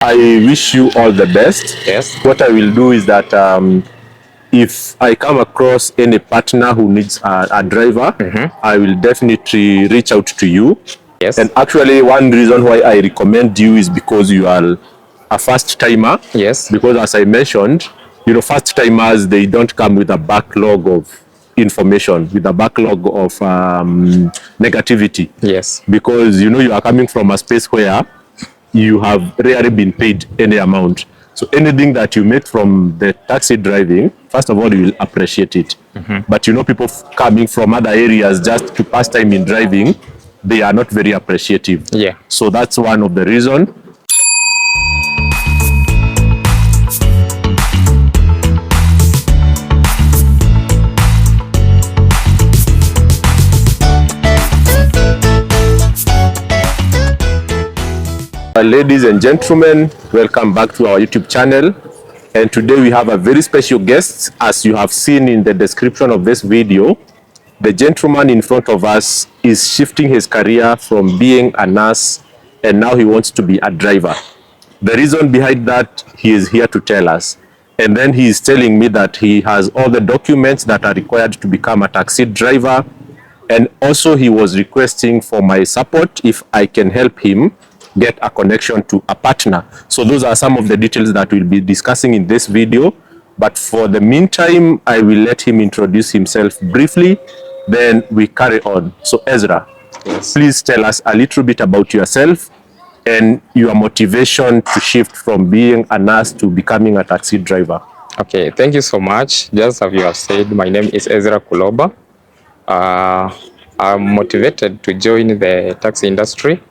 I wish you all the best. Yes. What I will do is that if I come across any partner who needs a driver, I will definitely reach out to you. Yes. And actually, one reason why I recommend you is because you are a first timer. Yes. Because as I mentioned, first timers, they don't come with a backlog of information, with a backlog of negativity. Yes. Because you are coming from a space where you have rarely been paid any amount. So anything that you make from the taxi driving, first of all, you will appreciate it. But people coming from other areas just to pass time in driving, they are not very appreciative. Yeah. So that's one of the reasons. Ladies and gentlemen, welcome back to our YouTube channel. And today we have a very special guest. As you have seen in the description of this video, the gentleman in front of us is shifting his career from being a nurse and now he wants to be a driver. The reason behind that, he is here to tell us. And then he is telling me that he has all the documents that are required to become a taxi driver. And also he was requesting for my support if I can help him get a connection to a partner. So those are some of the details that we'll be discussing in this video. But for the meantime, I will let him introduce himself briefly, then we carry on. So Ezra, Yes. please tell us a little bit about yourself and your motivation to shift from being a nurse to becoming a taxi driver. Okay, thank you so much. Just as you have said, my name is Ezra Kuloba. I'm motivated to join the taxi industry,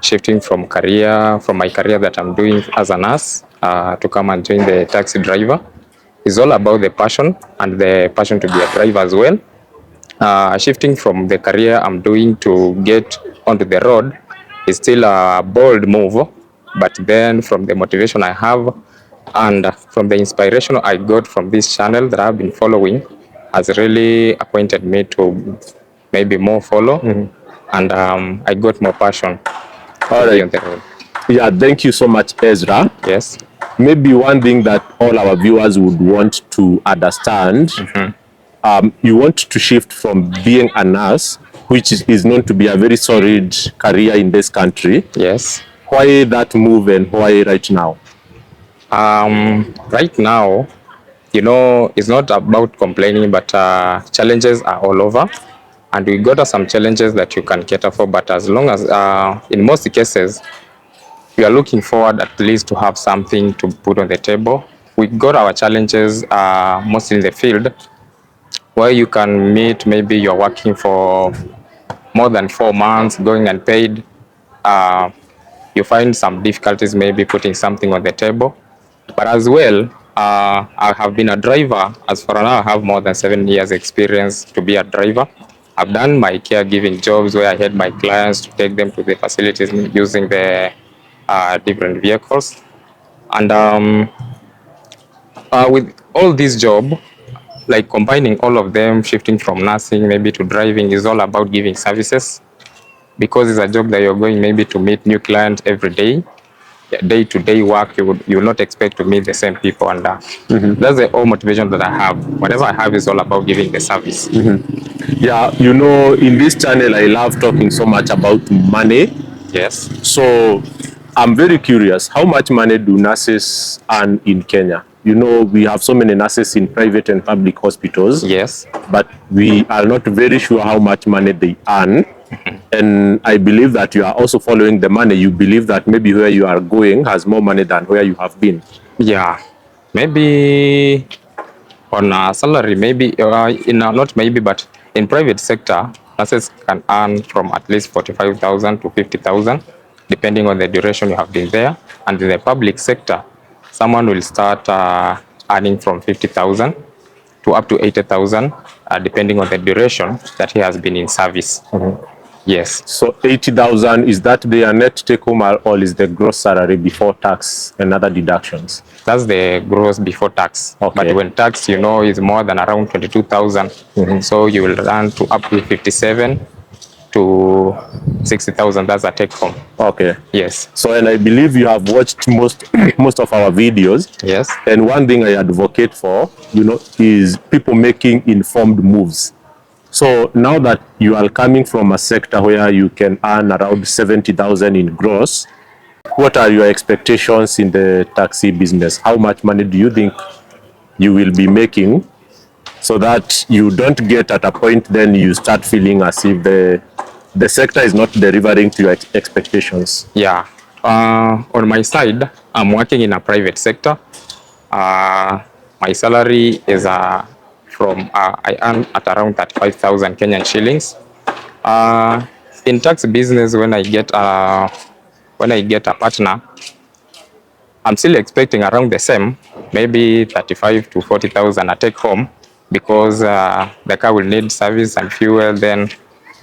shifting from my career that I'm doing as a nurse to come and join the taxi driver. It's all about the passion and the passion to be a driver as well. Shifting from the career I'm doing to get onto the road is still a bold move, but then from the motivation I have and from the inspiration I got from this channel that I've been following has really acquainted me to maybe more follow, and I got more passion All to be right. on the road. Yeah, thank you so much, Ezra. Yes. Maybe one thing that all our viewers would want to understand, you want to shift from being a nurse, which is known to be a very solid career in this country. Yes. Why that move and why right now? Right now, it's not about complaining, but challenges are all over. And we got some challenges that you can cater for, but as long as, in most cases, we are looking forward at least to have something to put on the table. We got our challenges mostly in the field, where you can meet, maybe you're working for more than 4 months, going unpaid. You find some difficulties maybe putting something on the table. But as well, I have been a driver. As for now, I have more than 7 years experience to be a driver. I've done my caregiving jobs where I had my clients to take them to the facilities using the different vehicles. And with all this job, like combining all of them, shifting from nursing maybe to driving, is all about giving services, because it's a job that you're going maybe to meet new clients every day. Day-to-day work, you will not expect to meet the same people, and that's the whole motivation that I have. Whatever I have is all about giving the service. Yeah, in this channel, I love talking so much about money. Yes. So I'm very curious, how much money do nurses earn in Kenya? We have so many nurses in private and public hospitals. Yes. But we are not very sure how much money they earn. And I believe that you are also following the money. You believe that maybe where you are going has more money than where you have been. Yeah, maybe on a salary, maybe not maybe, but in private sector, nurses can earn from at least 45,000 to 50,000, depending on the duration you have been there. And in the public sector, someone will start earning from 50,000 to up to 80,000, depending on the duration that he has been in service. Yes. So 80,000, is that their net take home, or is the gross salary before tax and other deductions? That's the gross before tax. Okay. But when tax, is more than around 22,000. So you will earn to up to 57 to 60,000. That's a take home. Okay. Yes. So, and I believe you have watched most of our videos. Yes. And one thing I advocate for, is people making informed moves. So now that you are coming from a sector where you can earn around 70,000 in gross, what are your expectations in the taxi business? How much money do you think you will be making, so that you don't get at a point then you start feeling as if the sector is not delivering to your expectations? Yeah. On my side, I'm working in a private sector. My salary is I earn at around 35,000 Kenyan shillings. In tax business, when I get a partner, I'm still expecting around the same, maybe 35 to 40,000 a take home, because the car will need service and fuel. Then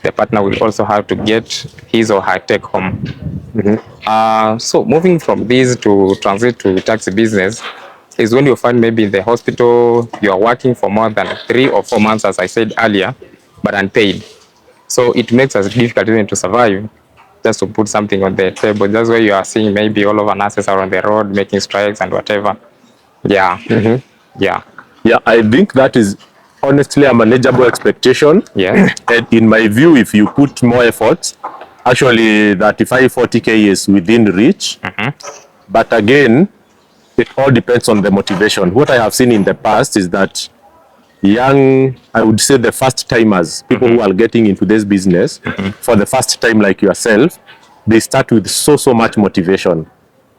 the partner will also have to get his or her take home. So moving from this to transit to taxi business is when you find maybe in the hospital you are working for more than 3 or 4 months, as I said earlier, but unpaid. So it makes us difficult even to survive, just to put something on the table. That's why you are seeing maybe all of our nurses are on the road making strikes and whatever. Yeah. Yeah. Yeah, I think that is honestly a manageable expectation. Yes. And in my view, if you put more effort, actually 35-40K is within reach. But again, it all depends on the motivation. What I have seen in the past is that young, I would say the first timers, people who are getting into this business for the first time, like yourself, they start with so much motivation.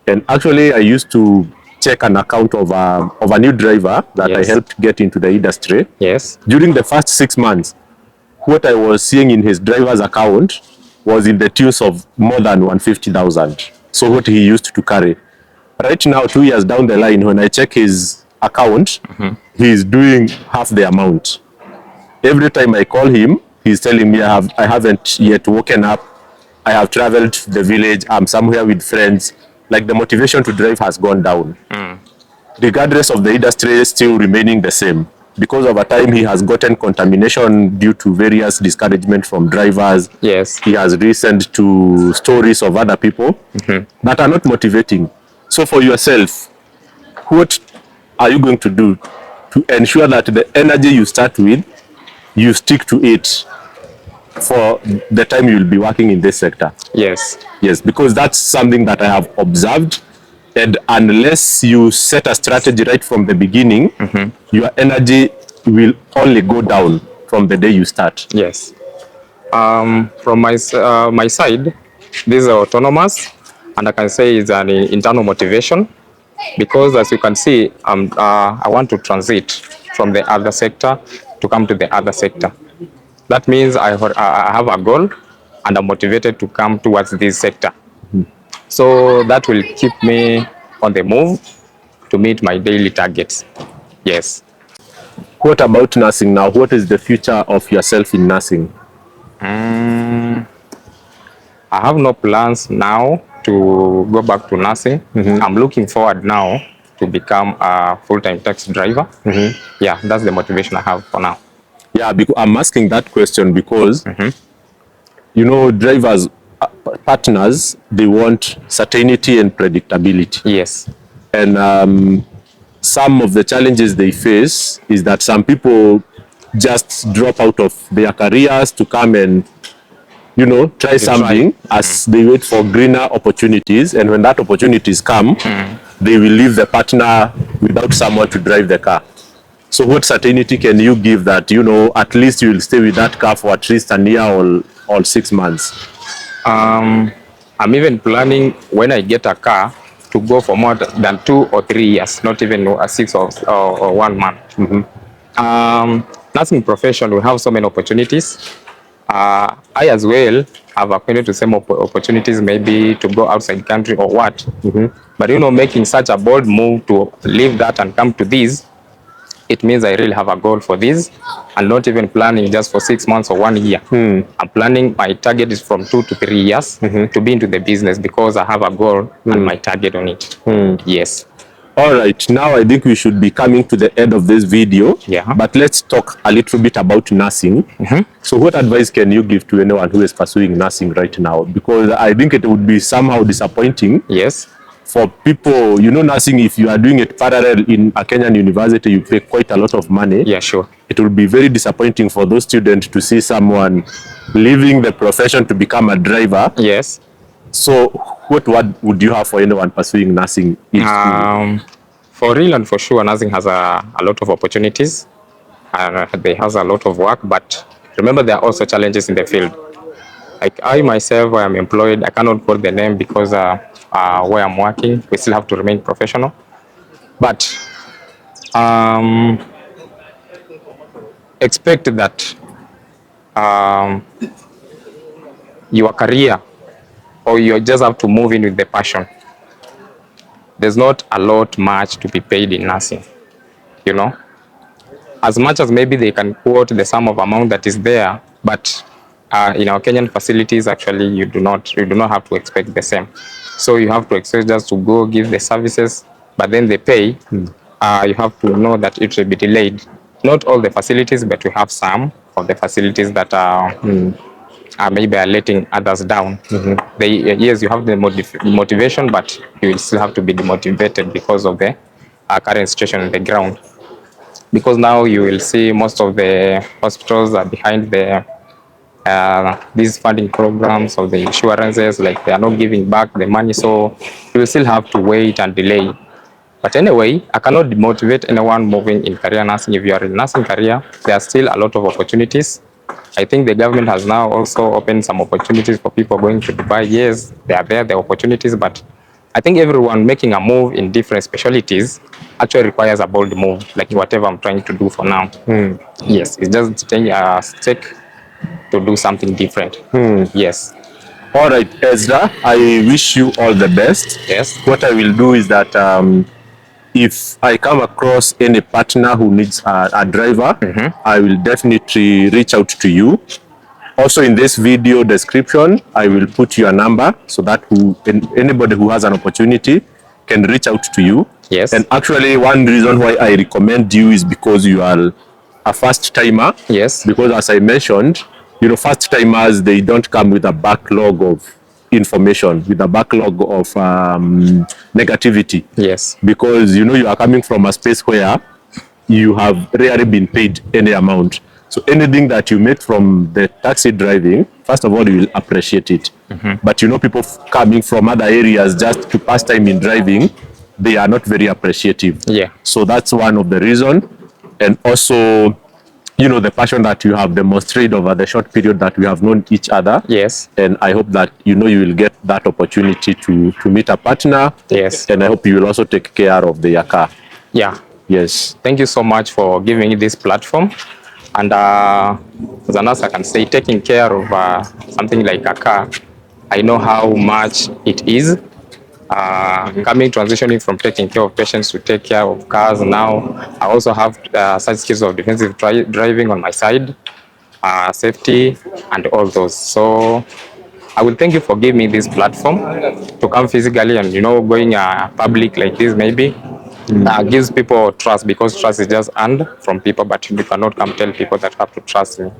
And actually, I used to check an account of a new driver that I helped get into the industry. Yes. During the first 6 months, what I was seeing in his driver's account was in the tunes of more than 150,000. So what he used to carry. Right now, 2 years down the line, when I check his account, he's doing half the amount. Every time I call him, he's telling me I haven't yet woken up. I have traveled to the village. I'm somewhere with friends. Like, the motivation to drive has gone down. Regardless of the industry still remaining the same. Because over time he has gotten contamination due to various discouragement from drivers. Yes. He has listened to stories of other people that are not motivating. So for yourself, what are you going to do to ensure that the energy you start with, you stick to it for the time you will be working in this sector? Yes. Yes, because that's something that I have observed. And unless you set a strategy right from the beginning, your energy will only go down from the day you start. Yes. From my side, this is autonomous, and I can say it's an internal motivation, because as you can see, I want to transit from the other sector to come to the other sector. That means I have a goal, and I'm motivated to come towards this sector. So that will keep me on the move to meet my daily targets. Yes. What about nursing now? What is the future of yourself in nursing? I have no plans now to go back to nursing. I'm looking forward now to become a full-time taxi driver. Yeah, that's the motivation I have for now. Yeah, because I'm asking that question because, drivers, partners, they want certainty and predictability. Yes. And some of the challenges they face is that some people just drop out of their careers to come and, try something as they wait for greener opportunities. And when that opportunities come, they will leave the partner without someone to drive the car. So what certainty can you give that, at least you will stay with that car for at least a year or 6 months? I'm even planning, when I get a car, to go for more than 2 or 3 years, not even 6 or 1 month. Nursing profession, we have so many opportunities. I as well have acquainted to some opportunities, maybe to go outside country or what. But making such a bold move to leave that and come to this, it means I really have a goal for this, and not even planning just for 6 months or 1 year. I'm planning, my target is from 2 to 3 years to be into the business, because I have a goal and my target on it. Yes. All right, now I think we should be coming to the end of this video. Yeah. But let's talk a little bit about nursing. So what advice can you give to anyone who is pursuing nursing right now? Because I think it would be somehow disappointing Yes. for people, you know, nursing, if you are doing it parallel in a Kenyan university, you pay quite a lot of money. Yeah, sure. It will be very disappointing for those students to see someone leaving the profession to become a driver. Yes. So what word would you have for anyone pursuing nursing? For real and for sure, nursing has a lot of opportunities and they has a lot of work, but remember there are also challenges in the field. Like I myself, I am employed. I cannot quote the name because where I'm working, we still have to remain professional. But expect that your career, or you just have to move in with the passion. There's not a lot much to be paid in nursing, you know. As much as maybe they can quote the sum of amount that is there, but in our Kenyan facilities, actually, you do not have to expect the same. So you have to expect just to go give the services, but then the pay, you have to know that it will be delayed. Not all the facilities, but we have some of the facilities that are maybe are letting others down. Yes, you have the motivation, but you will still have to be demotivated because of the current situation on the ground. Because now you will see most of the hospitals are behind the these funding programs of the insurances, like they are not giving back the money, so you will still have to wait and delay. But anyway, I cannot demotivate anyone moving in career nursing. If you are in nursing career, there are still a lot of opportunities. I think the government has now also opened some opportunities for people going to Dubai. Yes, they are there, the opportunities, but I think everyone making a move in different specialties actually requires a bold move, like whatever I'm trying to do for now. Yes, it's just taking a step to do something different. Yes. All right, Ezra, I wish you all the best. Yes. What I will do is that if I come across any partner who needs a driver, I will definitely reach out to you. Also in this video description, I will put your number so that anybody who has an opportunity can reach out to you. Yes. And actually one reason why I recommend you is because you are a first timer. Yes. Because as I mentioned, you know, first timers, they don't come with a backlog of information, with a backlog of negativity. Yes. Because, you know, you are coming from a space where you have rarely been paid any amount. So anything that you make from the taxi driving, first of all, you will appreciate it. But you know, people coming from other areas just to pass time in driving, they are not very appreciative. Yeah. So that's one of the reasons. And also, you know, the passion that you have demonstrated over the short period that we have known each other. Yes. And I hope that, you know, you will get that opportunity to meet a partner. Yes. And I hope you will also take care of the car. Yeah. Yes. Thank you so much for giving me this platform. And as a nurse, I can say taking care of something like a car, I know how much it is. Transitioning from taking care of patients to take care of cars now, I also have such skills of defensive driving on my side, safety, and all those. So I will thank you for giving me this platform to come physically and, you know, going public like this maybe. Gives people trust, because trust is just earned from people, but you cannot come tell people that have to trust me.